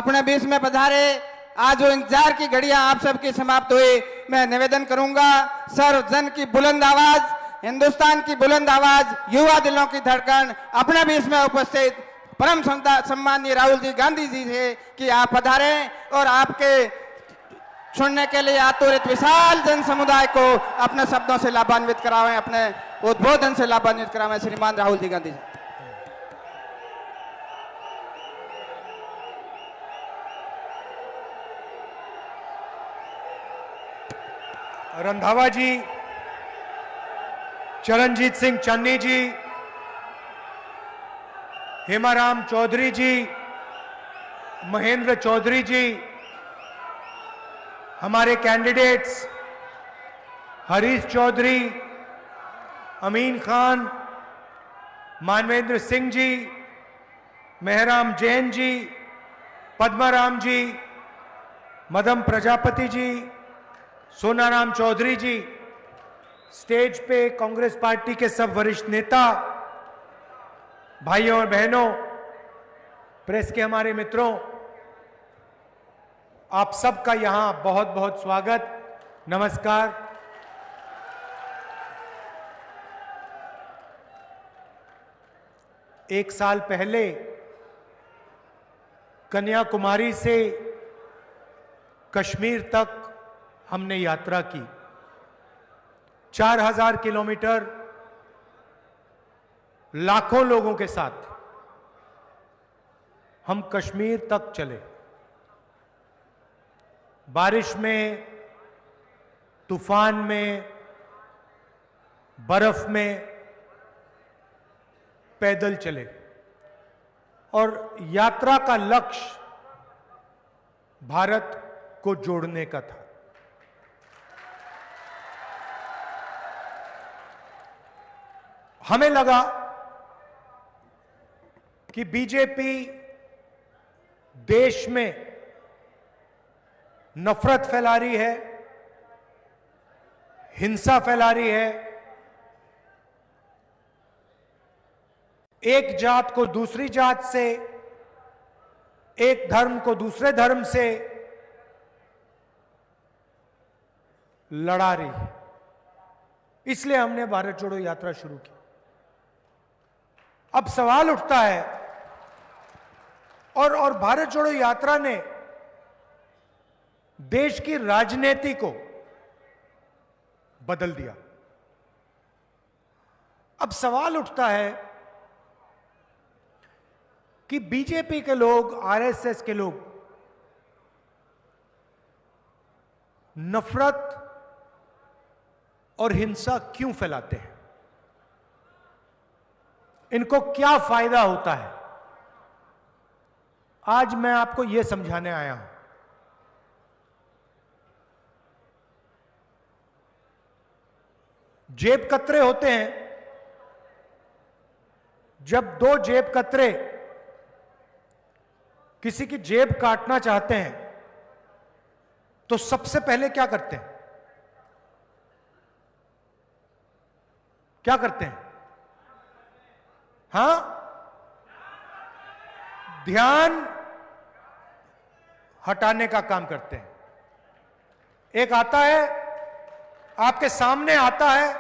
अपने बीच में पधारे। आज जो इंतजार की घड़ियां आप सबकी समाप्त हुई, मैं निवेदन करूंगा सर्व जन की बुलंद आवाज, हिंदुस्तान की बुलंद आवाज, युवा दिलों की धड़कन, अपने बीच में उपस्थित परम सम्माननीय राहुल जी गांधी जी से कि आप पधारें और आपके सुनने के लिए आतुरित विशाल जन समुदाय को अपने शब्दों से लाभान्वित करावें, अपने उद्बोधन से लाभान्वित करावें। श्रीमान राहुल जी गांधी जी। रंधावा जी, चरणजीत सिंह चन्नी जी, हेमाराम चौधरी जी, महेंद्र चौधरी जी, हमारे कैंडिडेट्स हरीश चौधरी, अमीन खान, मानवेंद्र सिंह जी, मेहराम जैन जी, पद्माराम जी, मदम प्रजापति जी, सोनाराम चौधरी जी, स्टेज पे कांग्रेस पार्टी के सब वरिष्ठ नेता, भाइयों और बहनों, प्रेस के हमारे मित्रों, आप सबका यहां बहुत बहुत स्वागत, नमस्कार। एक साल पहले कन्याकुमारी से कश्मीर तक हमने यात्रा की। 4000 किलोमीटर लाखों लोगों के साथ हम कश्मीर तक चले। बारिश में, तूफान में, बर्फ में पैदल चले और यात्रा का लक्ष्य भारत को जोड़ने का था। हमें लगा कि बीजेपी देश में नफरत फैला रही है, हिंसा फैला रही है, एक जात को दूसरी जात से, एक धर्म को दूसरे धर्म से लड़ा रही है। इसलिए हमने भारत जोड़ो यात्रा शुरू की। अब सवाल उठता है और भारत जोड़ो यात्रा ने देश की राजनीति को बदल दिया। अब सवाल उठता है कि बीजेपी के लोग, आरएसएस के लोग नफरत और हिंसा क्यों फैलाते हैं? इनको क्या फायदा होता है? आज मैं आपको यह समझाने आया हूं। जेब कतरे होते हैं। जब दो जेब कतरे किसी की जेब काटना चाहते हैं तो सबसे पहले क्या करते हैं? क्या करते हैं? हां, ध्यान हटाने का काम करते हैं। एक आता है, आपके सामने आता है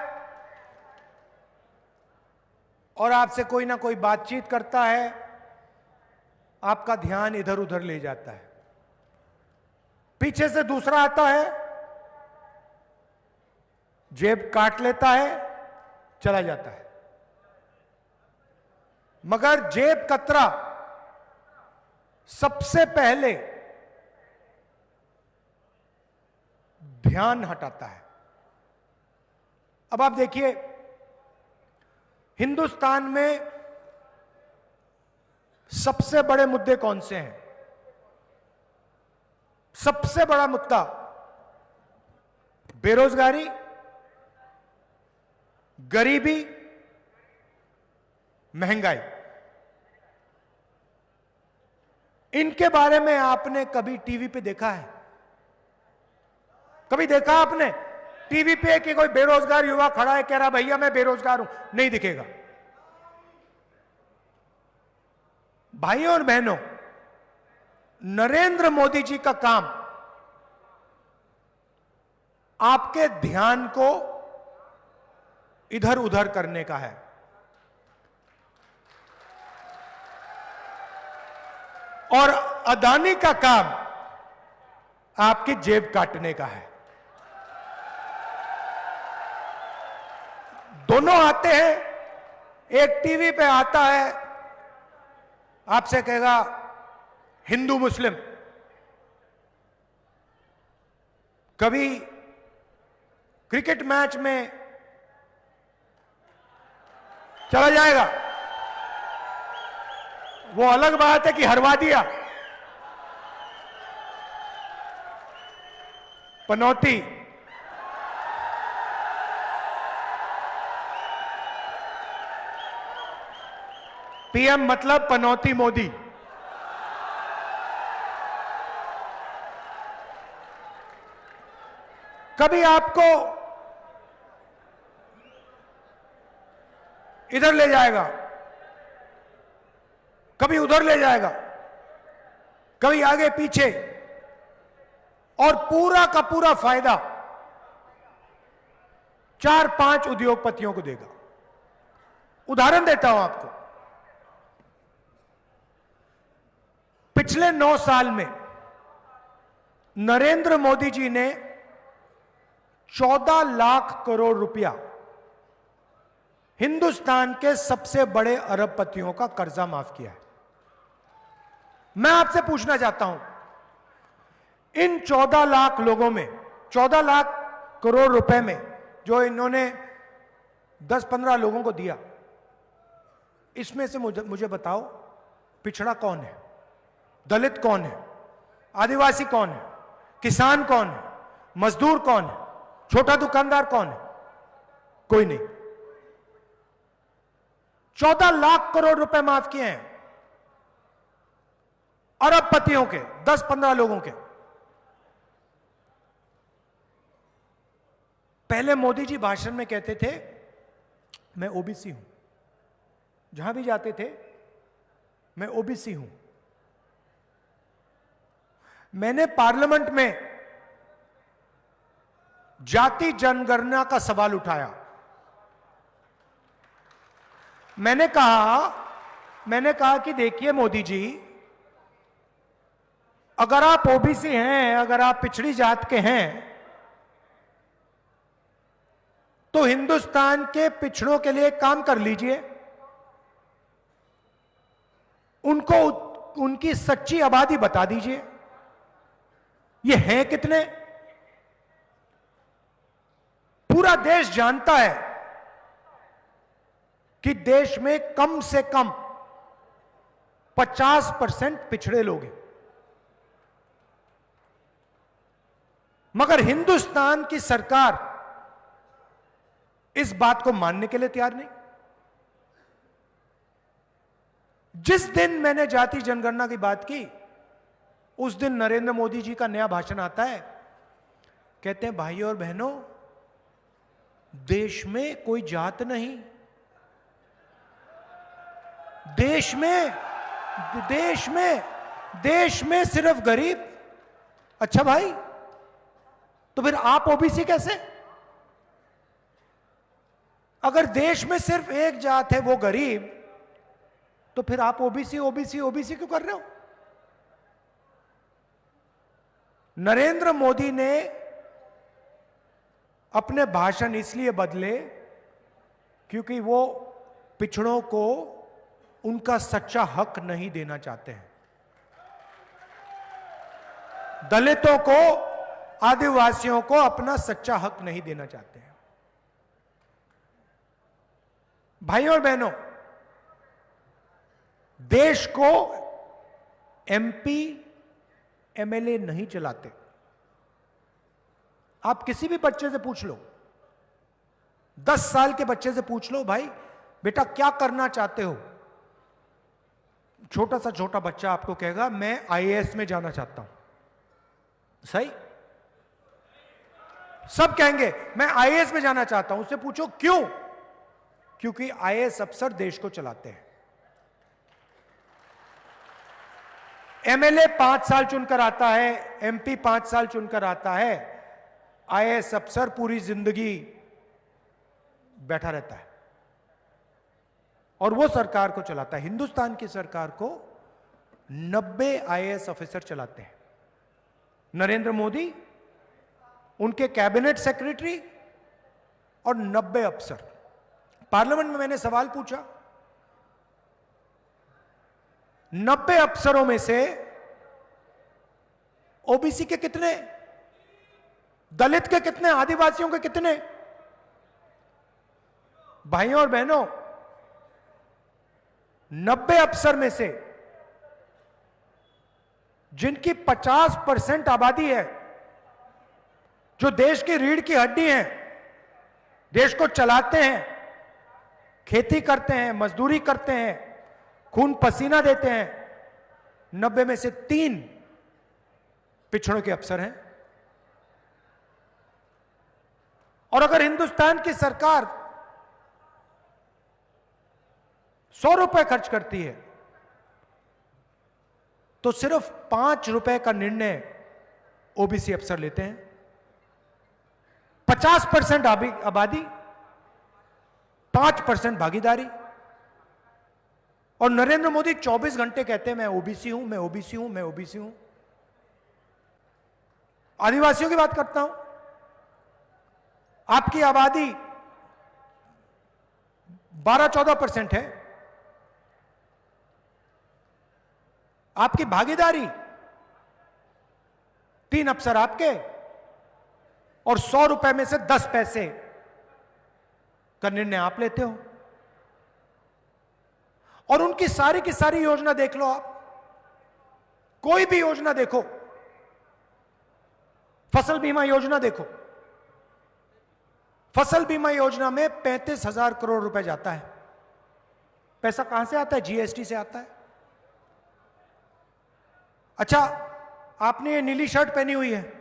और आपसे कोई ना कोई बातचीत करता है, आपका ध्यान इधर उधर ले जाता है। पीछे से दूसरा आता है, जेब काट लेता है, चला जाता है। मगर जेब कतरा सबसे पहले ध्यान हटाता है। अब आप देखिए, हिंदुस्तान में सबसे बड़े मुद्दे कौन से हैं? सबसे बड़ा मुद्दा बेरोजगारी, गरीबी, महंगाई। इनके बारे में आपने कभी टीवी पे देखा है? कभी देखा आपने टीवी पे कि कोई बेरोजगार युवा खड़ा है, कह रहा भैया मैं बेरोजगार हूं? नहीं दिखेगा। भाइयों और बहनों, नरेंद्र मोदी जी का काम आपके ध्यान को इधर उधर करने का है। और अदानी का काम आपकी जेब काटने का है। दोनों आते हैं, एक टीवी पे आता है, आपसे कहेगा हिंदू मुस्लिम, कभी क्रिकेट मैच में चला जाएगा, वो अलग बात है कि हरवा दिया, पनौती, पीएम मतलब पनौती मोदी। कभी आपको इधर ले जाएगा, कभी उधर ले जाएगा, कभी आगे पीछे, और पूरा का पूरा फायदा 4-5 उद्योगपतियों को देगा। उदाहरण देता हूं आपको, पिछले 9 साल में नरेंद्र मोदी जी ने 14 लाख करोड़ रुपया हिंदुस्तान के सबसे बड़े अरबपतियों का कर्जा माफ किया है। मैं आपसे पूछना चाहता हूं, इन 14 लाख लोगों में, 14 लाख करोड़ रुपए में जो इन्होंने 10-15 लोगों को दिया, इसमें से मुझे बताओ पिछड़ा कौन है, दलित कौन है, आदिवासी कौन है, किसान कौन है, मजदूर कौन है, छोटा दुकानदार कौन है? कोई नहीं। 14 लाख करोड़ रुपए माफ किए हैं अरबपतियों के, 10-15 लोगों के। पहले मोदी जी भाषण में कहते थे मैं ओबीसी हूं, जहां भी जाते थे मैं ओबीसी हूं। मैंने पार्लियामेंट में जाति जनगणना का सवाल उठाया। मैंने कहा कि देखिए मोदी जी, अगर आप ओबीसी हैं, अगर आप पिछड़ी जात के हैं, तो हिंदुस्तान के पिछड़ों के लिए काम कर लीजिए, उनको उनकी सच्ची आबादी बता दीजिए, ये हैं कितने। पूरा देश जानता है कि देश में कम से कम 50% पिछड़े लोग हैं, मगर हिंदुस्तान की सरकार इस बात को मानने के लिए तैयार नहीं। जिस दिन मैंने जाति जनगणना की बात की, उस दिन नरेंद्र मोदी जी का नया भाषण आता है, कहते हैं भाइयों और बहनों, देश में कोई जात नहीं, देश में सिर्फ गरीब। अच्छा भाई, तो फिर आप ओबीसी कैसे? अगर देश में सिर्फ एक जात है वो गरीब, तो फिर आप ओबीसी क्यों कर रहे हो? नरेंद्र मोदी ने अपने भाषण इसलिए बदले क्योंकि वो पिछड़ों को उनका सच्चा हक नहीं देना चाहते हैं। दलितों को, आदिवासियों को अपना सच्चा हक नहीं देना चाहते हैं। भाइयों और बहनों, देश को एमपी एमएलए नहीं चलाते। आप किसी भी बच्चे से पूछ लो, 10 साल के बच्चे से पूछ लो, भाई बेटा क्या करना चाहते हो? छोटा सा छोटा बच्चा आपको कहेगा मैं आईएएस में जाना चाहता हूं। सही? सब कहेंगे मैं आईएएस में जाना चाहता हूं। उससे पूछो क्यों? क्योंकि आईएएस अफसर देश को चलाते हैं। एमएलए 5 साल चुनकर आता है, एमपी 5 साल चुनकर आता है, आईएएस अफसर पूरी जिंदगी बैठा रहता है और वो सरकार को चलाता है। हिंदुस्तान की सरकार को 90 आईएएस ऑफिसर चलाते हैं। नरेंद्र मोदी, उनके कैबिनेट सेक्रेटरी और 90 अफसर। पार्लियामेंट में मैंने सवाल पूछा, 90 अफसरों में से ओबीसी के कितने, दलित के कितने, आदिवासियों के कितने? भाइयों और बहनों, 90 अफसर में से जिनकी 50% आबादी है, जो देश की रीढ़ की हड्डी हैं, देश को चलाते हैं, खेती करते हैं, मजदूरी करते हैं, खून पसीना देते हैं, 90 में से 3 पिछड़ों के अफसर हैं। और अगर हिंदुस्तान की सरकार 100 रुपए खर्च करती है तो सिर्फ 5 रुपए का निर्णय ओबीसी अफसर लेते हैं। 50% आबादी, 5% भागीदारी। और नरेंद्र मोदी 24 घंटे कहते हैं मैं ओबीसी हूं, मैं ओबीसी हूं, मैं ओबीसी हूं। आदिवासियों की बात करता हूं, आपकी आबादी 12-14% है, आपकी भागीदारी 3 अफसर आपके और 100 रुपए में से 10 पैसे का निर्णय आप लेते हो। और उनकी सारी की सारी योजना देख लो आप, कोई भी योजना देखो, फसल बीमा योजना देखो, फसल बीमा योजना में 35,000 करोड़ रुपए जाता है। पैसा कहां से आता है? जीएसटी से आता है। अच्छा, आपने ये नीली शर्ट पहनी हुई है,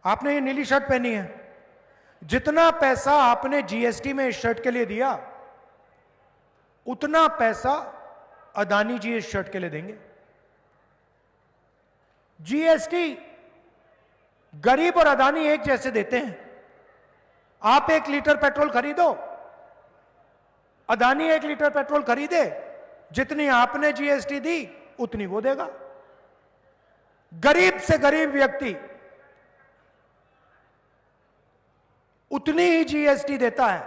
आपने ये नीली शर्ट पहनी है, जितना पैसा आपने जीएसटी में इस शर्ट के लिए दिया, उतना पैसा अदानी जी इस शर्ट के लिए देंगे। जीएसटी गरीब और अदानी एक जैसे देते हैं। आप 1 लीटर पेट्रोल खरीदो, अदानी 1 लीटर पेट्रोल खरीदे, जितनी आपने जीएसटी दी उतनी वो देगा। गरीब से गरीब व्यक्ति उतनी ही जीएसटी देता है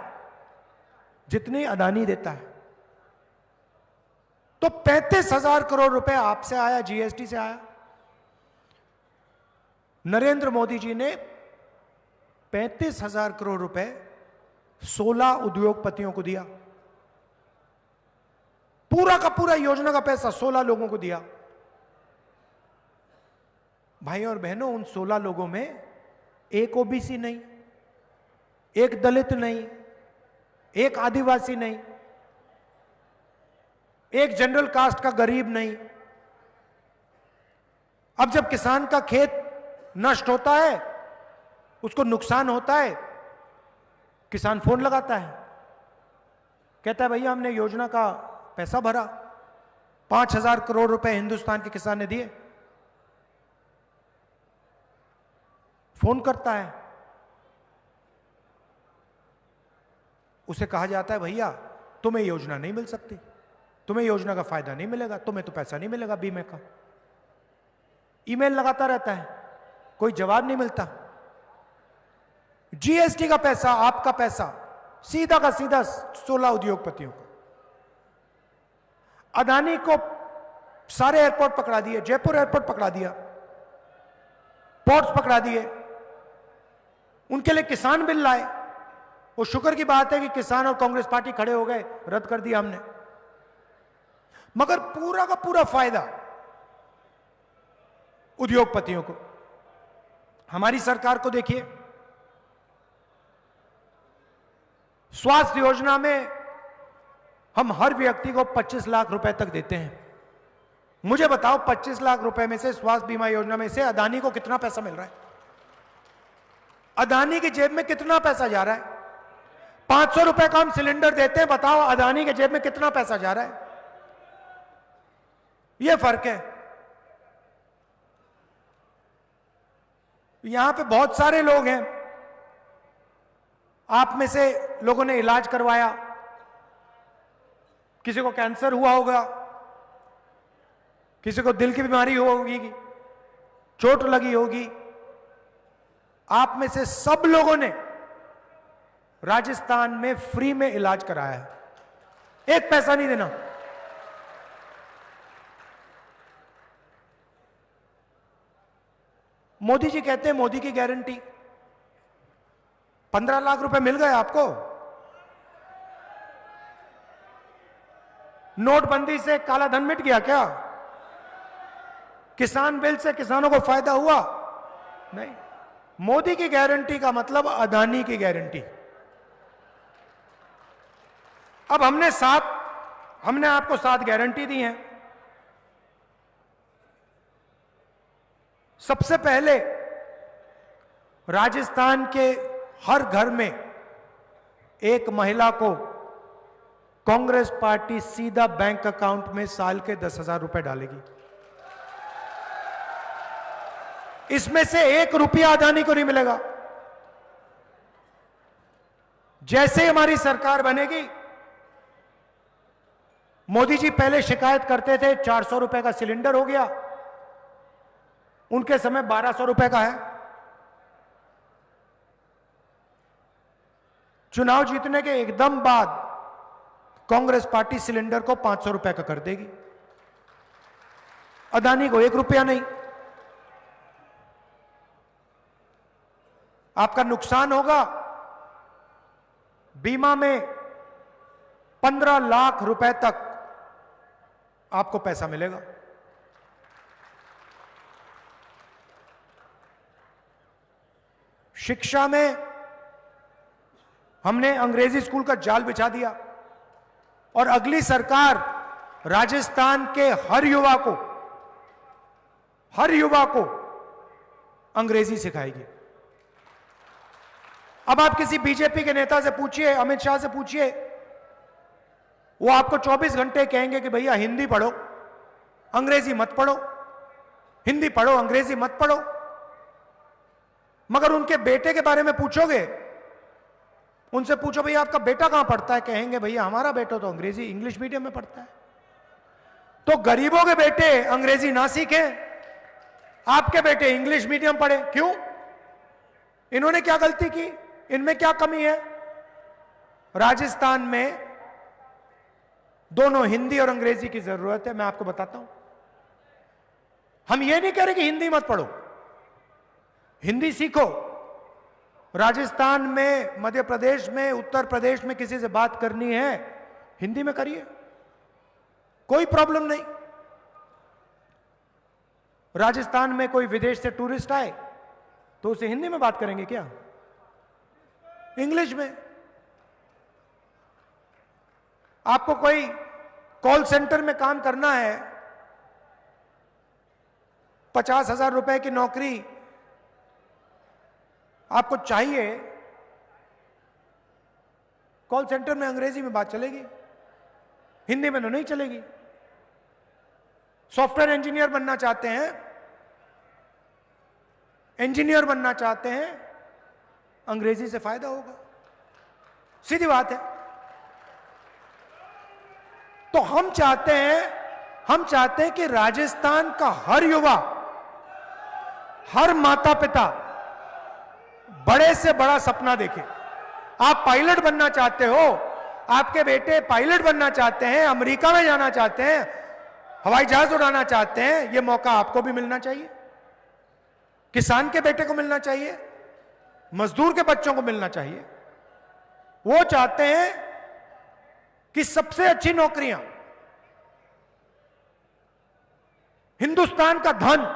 जितनी अदानी देता है। तो 35,000 करोड़ रुपए आपसे आया, जीएसटी से आया। नरेंद्र मोदी जी ने 35,000 करोड़ रुपए 16 उद्योगपतियों को दिया। पूरा का पूरा योजना का पैसा 16 लोगों को दिया। भाइयों और बहनों, उन 16 लोगों में एक ओबीसी नहीं, एक दलित नहीं, एक आदिवासी नहीं, एक जनरल कास्ट का गरीब नहीं। अब जब किसान का खेत नष्ट होता है, उसको नुकसान होता है, किसान फोन लगाता है, कहता है भैया हमने योजना का पैसा भरा, 5,000 करोड़ रुपए हिंदुस्तान के किसान ने दिए। फोन करता है, उसे कहा जाता है भैया तुम्हें योजना नहीं मिल सकती, तुम्हें योजना का फायदा नहीं मिलेगा, तुम्हें तो पैसा नहीं मिलेगा बीमे का। ईमेल लगाता रहता है, कोई जवाब नहीं मिलता। जीएसटी का पैसा, आपका पैसा सीधा का सीधा 16 उद्योगपतियों को। अदानी को सारे एयरपोर्ट पकड़ा दिए, जयपुर एयरपोर्ट पकड़ा दिया, पोर्ट्स पकड़ा दिए, उनके लिए किसान बिल लाए। वो शुक्र की बात है कि किसान और कांग्रेस पार्टी खड़े हो गए, रद्द कर दिया हमने। मगर पूरा का पूरा फायदा उद्योगपतियों को। हमारी सरकार को देखिए, स्वास्थ्य योजना में हम हर व्यक्ति को 25 लाख रुपए तक देते हैं। मुझे बताओ 25 लाख रुपए में से, स्वास्थ्य बीमा योजना में से अदानी को कितना पैसा मिल रहा है? अदानी की जेब में कितना पैसा जा रहा है? 500 रुपए का हम सिलेंडर देते हैं, बताओ अदानी के जेब में कितना पैसा जा रहा है? यह फर्क है। यहां पे बहुत सारे लोग हैं, आप में से लोगों ने इलाज करवाया, किसी को कैंसर हुआ होगा, किसी को दिल की बीमारी होगी, चोट लगी होगी। आप में से सब लोगों ने राजस्थान में फ्री में इलाज कराया है, एक पैसा नहीं देना। मोदी जी कहते हैं मोदी की गारंटी, 15 लाख रुपए मिल गए आपको। नोटबंदी से काला धन मिट गया क्या? किसान बिल से किसानों को फायदा हुआ? नहीं। मोदी की गारंटी का मतलब अदानी की गारंटी। अब हमने आपको 7 गारंटी दी हैं। सबसे पहले राजस्थान के हर घर में एक महिला को कांग्रेस पार्टी सीधा बैंक अकाउंट में साल के 10,000 रुपए डालेगी। इसमें से 1 रुपया अदानी को नहीं मिलेगा। जैसे ही हमारी सरकार बनेगी, मोदी जी पहले शिकायत करते थे 400 रुपए का सिलेंडर हो गया, उनके समय 1200 रुपए का है। चुनाव जीतने के एकदम बाद कांग्रेस पार्टी सिलेंडर को 500 रुपए का कर देगी, अदानी को 1 रुपया नहीं। आपका नुकसान होगा, बीमा में 15 लाख रुपए तक आपको पैसा मिलेगा। शिक्षा में हमने अंग्रेजी स्कूल का जाल बिछा दिया और अगली सरकार राजस्थान के हर युवा को अंग्रेजी सिखाएगी। अब आप किसी बीजेपी के नेता से पूछिए, अमित शाह से पूछिए, वो आपको 24 घंटे कहेंगे कि भैया हिंदी पढ़ो, अंग्रेजी मत पढ़ो, हिंदी पढ़ो, अंग्रेजी मत पढ़ो। मगर उनके बेटे के बारे में पूछोगे, उनसे पूछो भैया आपका बेटा कहां पढ़ता है, कहेंगे भैया हमारा बेटा तो अंग्रेजी इंग्लिश मीडियम में पढ़ता है। तो गरीबों के बेटे अंग्रेजी ना सीखें, आपके बेटे इंग्लिश मीडियम पढ़े, क्यों? इन्होंने क्या गलती की? इनमें क्या कमी है? राजस्थान में दोनों हिंदी और अंग्रेजी की जरूरत है। मैं आपको बताता हूं, हम ये नहीं कह रहे कि हिंदी मत पढ़ो, हिंदी सीखो। राजस्थान में, मध्य प्रदेश में, उत्तर प्रदेश में किसी से बात करनी है, हिंदी में करिए, कोई प्रॉब्लम नहीं। राजस्थान में कोई विदेश से टूरिस्ट आए तो उसे हिंदी में बात करेंगे क्या? इंग्लिश में। आपको कोई कॉल सेंटर में काम करना है, 50,000 रुपए की नौकरी आपको चाहिए, कॉल सेंटर में अंग्रेजी में बात चलेगी, हिंदी में तो नहीं चलेगी। सॉफ्टवेयर इंजीनियर बनना चाहते हैं, इंजीनियर बनना चाहते हैं, अंग्रेजी से फायदा होगा, सीधी बात है। तो हम चाहते हैं कि राजस्थान का हर युवा, हर माता पिता बड़े से बड़ा सपना देखे। आप पायलट बनना चाहते हो, आपके बेटे पायलट बनना चाहते हैं, अमेरिका में जाना चाहते हैं, हवाई जहाज उड़ाना चाहते हैं, यह मौका आपको भी मिलना चाहिए, किसान के बेटे को मिलना चाहिए, मजदूर के बच्चों को मिलना चाहिए। वो चाहते हैं कि सबसे अच्छी नौकरियां, हिंदुस्तान का धन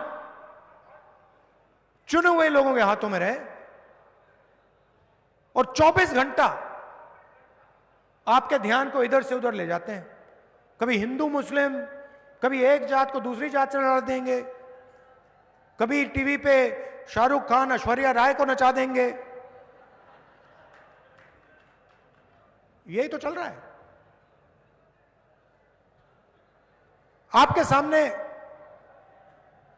चुने हुए लोगों के हाथों में रहे और 24 घंटा आपके ध्यान को इधर से उधर ले जाते हैं। कभी हिंदू मुस्लिम, कभी एक जात को दूसरी जात से लड़ा देंगे, कभी टीवी पे शाहरुख खान ऐश्वर्या राय को नचा देंगे। यही तो चल रहा है। आपके सामने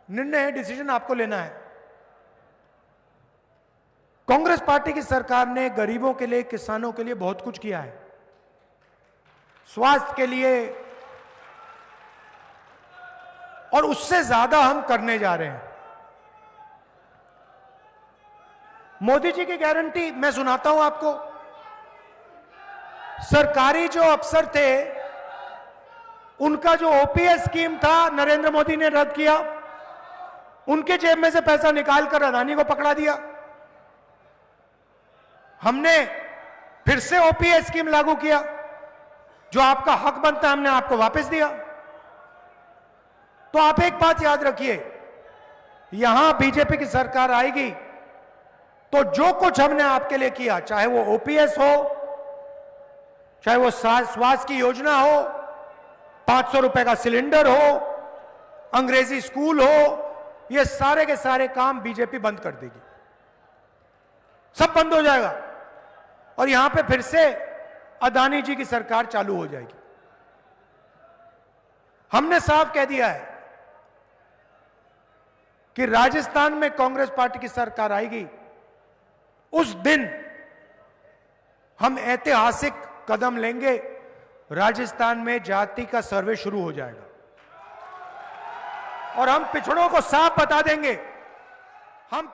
निर्णय है, डिसीजन आपको लेना है। कांग्रेस पार्टी की सरकार ने गरीबों के लिए, किसानों के लिए बहुत कुछ किया है, स्वास्थ्य के लिए, और उससे ज्यादा हम करने जा रहे हैं। मोदी जी की गारंटी मैं सुनाता हूं आपको। सरकारी जो अफसर थे, उनका जो ओपीएस स्कीम था नरेंद्र मोदी ने रद्द किया, उनके जेब में से पैसा निकालकर अदानी को पकड़ा दिया। हमने फिर से ओपीएस स्कीम लागू किया, जो आपका हक बनता है हमने आपको वापस दिया। तो आप एक बात याद रखिए, यहां बीजेपी की सरकार आएगी तो जो कुछ हमने आपके लिए किया, चाहे वो ओपीएस हो, चाहे वो स्वास्थ्य की योजना हो, 500 रुपए का सिलेंडर हो, अंग्रेजी स्कूल हो, ये सारे के सारे काम बीजेपी बंद कर देगी, सब बंद हो जाएगा और यहां पे फिर से अदानी जी की सरकार चालू हो जाएगी। हमने साफ कह दिया है कि राजस्थान में कांग्रेस पार्टी की सरकार आएगी, उस दिन हम ऐतिहासिक कदम लेंगे। राजस्थान में जाति का सर्वे शुरू हो जाएगा और हम पिछड़ों को साफ बता देंगे, हम